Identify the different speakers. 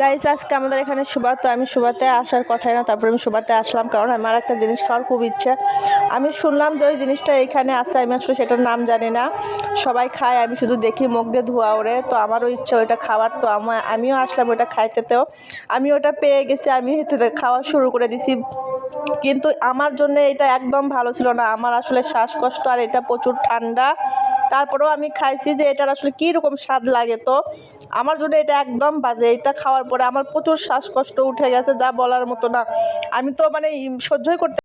Speaker 1: Guys আজকে আমাদের এখানে সুবা, তো আমি সুবাতে আসার কথাই না, তারপরে আমি সুবাতে আসলাম কারণ আমার একটা জিনিস খাওয়ার খুব ইচ্ছা। আমি শুনলাম যে ওই জিনিসটা এখানে আছে, আমি আসলে সেটার নাম জানি না। সবাই খায়, আমি শুধু দেখি মুখ দিয়ে ধোয়া ওড়ে, তো আমারও ইচ্ছা ওইটা খাওয়ার। তো আমিও আসলাম ওইটা খাইতেতেও, আমি ওটা পেয়ে গেছি, আমি খাওয়া শুরু করে দিছি। কিন্তু আমার জন্য এটা একদম ভালো ছিল না, আমার আসলে শ্বাসকষ্ট আর এটা প্রচুর ঠান্ডা। তারপরেও আমি খাইছি যে এটার আসলে কীরকম স্বাদ লাগে। তো আমার জন্য এটা একদম বাজে, এটা খাওয়ার পরে আমার প্রচুর শ্বাসকষ্ট উঠে গেছে, যা বলার মতো না। আমি তো মানে সহ্যই করতে